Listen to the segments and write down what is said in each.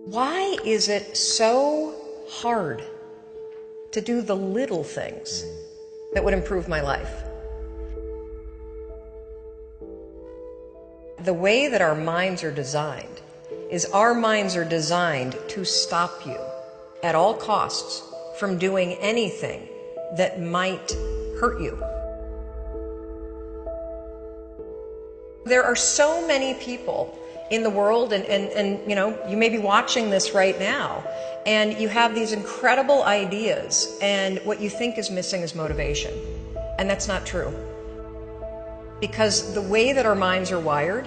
Why is it so hard to do the little things that would improve my life? The way that our minds are designed is our minds are designed to stop you at all costs from doing anything that might hurt you. There are so many people in the world, and you know, you may be watching this right now, and you have these incredible ideas, and what you think is missing is motivation. And that's not true. Because the way that our minds are wired,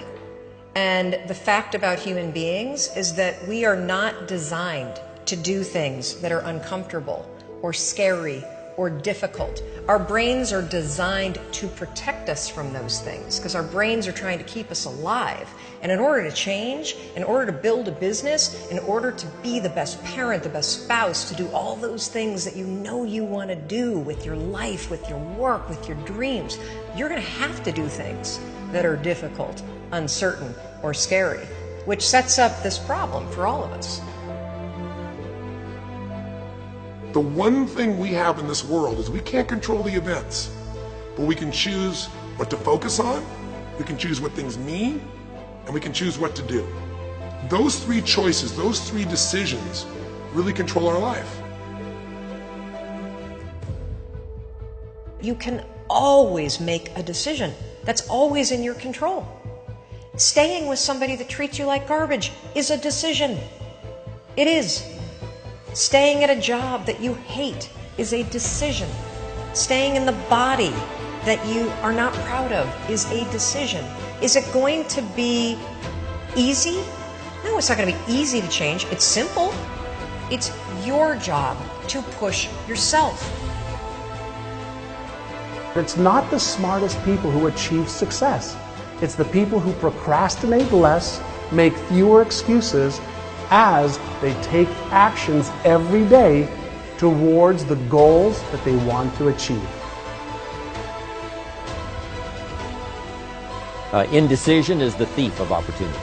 and the fact about human beings, is that we are not designed to do things that are uncomfortable or scary or difficult. Our brains are designed to protect us from those things because our brains are trying to keep us alive. And in order to change, in order to build a business, in order to be the best parent, the best spouse, to do all those things that you know you want to do with your life, with your work, with your dreams, you're going to have to do things that are difficult, uncertain, or scary, which sets up this problem for all of us. The one thing we have in this world is we can't control the events, but we can choose what to focus on, we can choose what things mean, and we can choose what to do. Those three choices, those three decisions really control our life. You can always make a decision. That's always in your control. Staying with somebody that treats you like garbage is a decision. It is. Staying at a job that you hate is a decision. Staying in the body that you are not proud of is a decision. Is it going to be easy? No, it's not going to be easy to change. It's simple. It's your job to push yourself. It's not the smartest people who achieve success. It's the people who procrastinate less, make fewer excuses, as they take actions every day towards the goals that they want to achieve. Indecision is the thief of opportunity.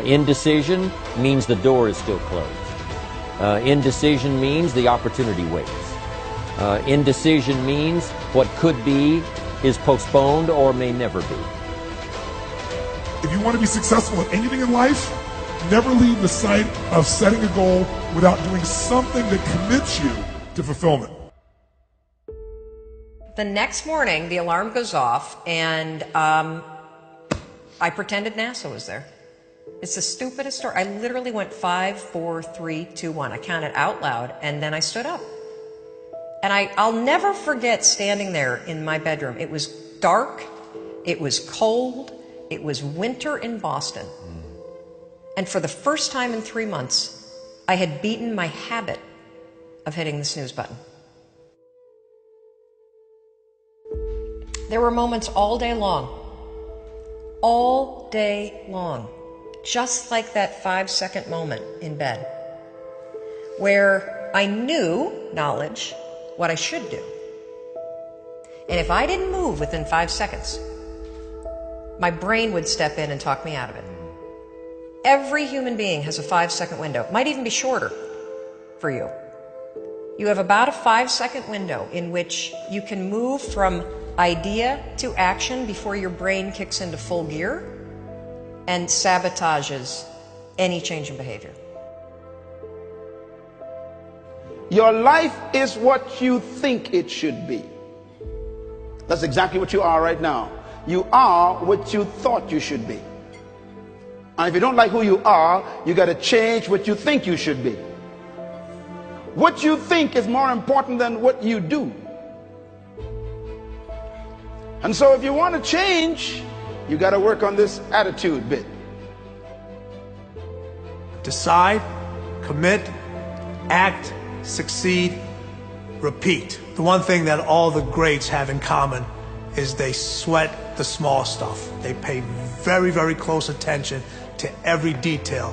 Indecision means the door is still closed. Indecision means the opportunity waits. Indecision means what could be is postponed or may never be. If you want to be successful in anything in life, never leave the sight of setting a goal without doing something that commits you to fulfillment. The next morning, the alarm goes off, and I pretended NASA was there. It's the stupidest story. I literally went 5, 4, 3, 2, 1. I counted out loud, and then I stood up. And I'll never forget standing there in my bedroom. It was dark, it was cold, it was winter in Boston. And for the first time in 3 months, I had beaten my habit of hitting the snooze button. There were moments all day long, just like that 5-second moment in bed, where I knew, knowledge, what I should do. And if I didn't move within 5 seconds, my brain would step in and talk me out of it. Every human being has a 5-second window. It might even be shorter for you. You have about a 5-second window in which you can move from idea to action before your brain kicks into full gear and sabotages any change in behavior. Your life is what you think it should be. That's exactly what you are right now. You are what you thought you should be. And if you don't like who you are, you got to change what you think you should be. What you think is more important than what you do. And so if you want to change, you got to work on this attitude bit. Decide, commit, act, succeed, repeat. The one thing that all the greats have in common is they sweat the small stuff. They pay very, very close attention to every detail.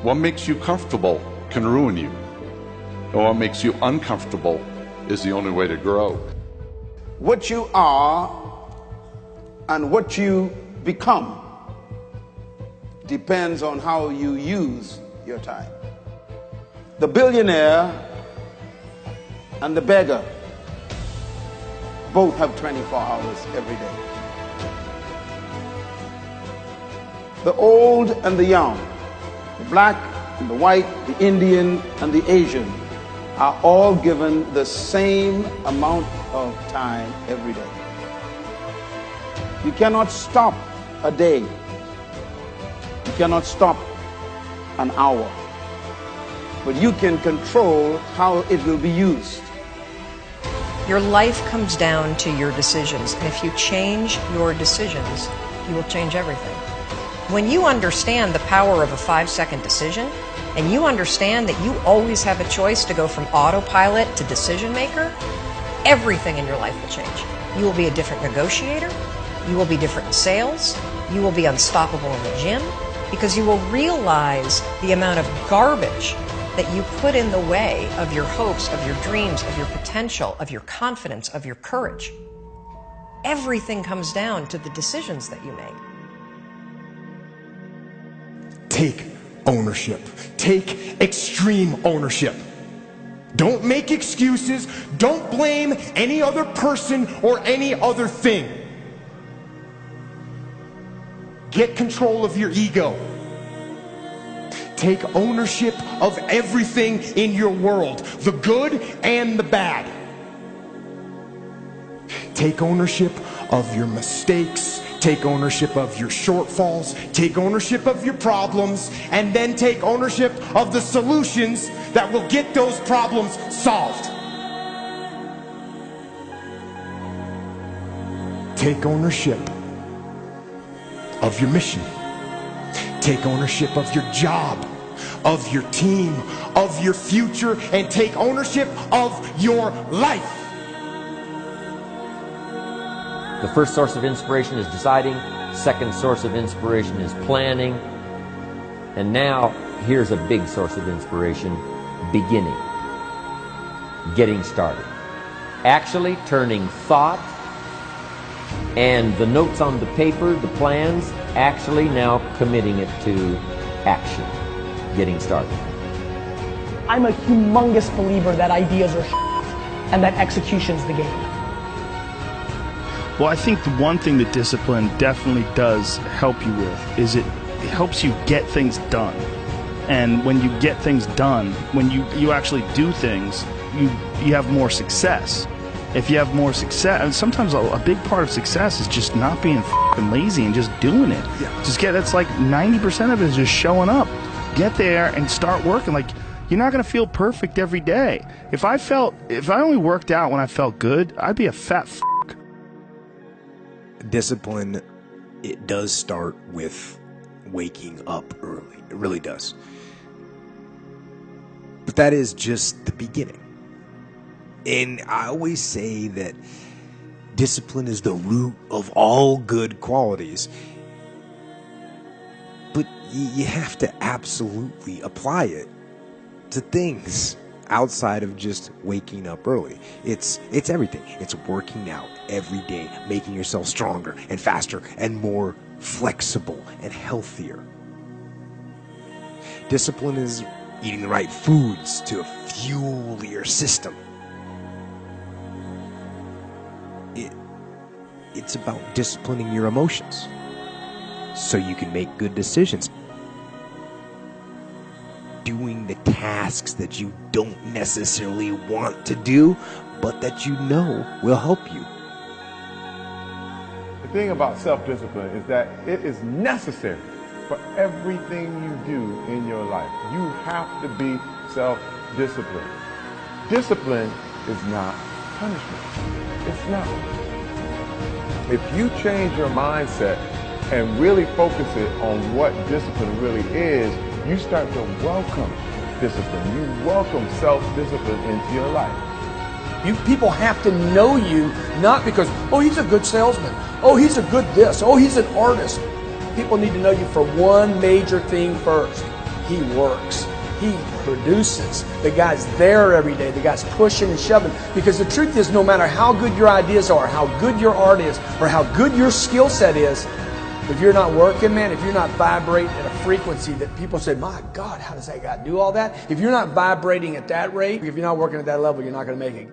What makes you comfortable can ruin you. And what makes you uncomfortable is the only way to grow. What you are and what you become depends on how you use your time. The billionaire and the beggar both have 24 hours every day. The old and the young, the black and the white, the Indian and the Asian are all given the same amount of time every day. You cannot stop a day. You cannot stop an hour. But you can control how it will be used. Your life comes down to your decisions, and if you change your decisions, you will change everything. When you understand the power of a 5-second decision, and you understand that you always have a choice to go from autopilot to decision maker, everything in your life will change. You will be a different negotiator, you will be different in sales, you will be unstoppable in the gym, because you will realize the amount of garbage that you put in the way of your hopes, of your dreams, of your potential, of your confidence, of your courage. Everything comes down to the decisions that you make. Take ownership. Take extreme ownership. Don't make excuses. Don't blame any other person or any other thing. Get control of your ego. Take ownership of everything in your world, the good and the bad. Take ownership of your mistakes. Take ownership of your shortfalls. Take ownership of your problems. And then take ownership of the solutions that will get those problems solved. Take ownership of your mission. Take ownership of your job, of your team, of your future, and take ownership of your life. The first source of inspiration is deciding. Second source of inspiration is planning. And now, here's a big source of inspiration: beginning. Getting started. Actually turning thought and the notes on the paper, the plans, actually now committing it to action. Getting started. I'm a humongous believer that ideas are and that execution's the game. Well, I think the one thing that discipline definitely does help you with is it helps you get things done. And when you get things done, when you actually do things, you have more success. If you have more success, and sometimes a big part of success is just not being f***ing lazy and just doing it. Yeah. That's like 90% of it is just showing up. Get there and start working. Like, you're not going to feel perfect every day. If I only worked out when I felt good, I'd be a fat f***. Discipline, it does start with waking up early. It really does. But that is just the beginning. And I always say that discipline is the root of all good qualities. But you have to absolutely apply it to things outside of just waking up early. It's everything. It's working out every day, making yourself stronger and faster and more flexible and healthier. Discipline is eating the right foods to fuel your system. It's about disciplining your emotions so you can make good decisions. Doing the tasks that you don't necessarily want to do, but that you know will help you. The thing about self-discipline is that it is necessary for everything you do in your life. You have to be self-disciplined. Discipline is not punishment. It's not. If you change your mindset and really focus it on what discipline really is, you start to welcome discipline. You welcome self-discipline into your life. People have to know you, not because, oh, he's a good salesman. Oh, he's a good this. Oh, he's an artist. People need to know you for one major thing first. He works. He produces. The guy's there every day. The guy's pushing and shoving. Because the truth is, no matter how good your ideas are, how good your art is, or how good your skill set is, If you're not working, man, if you're not vibrating at a frequency that people say, my God, how does that guy do all that? If you're not vibrating at that rate, if you're not working at that level, you're not going to make it.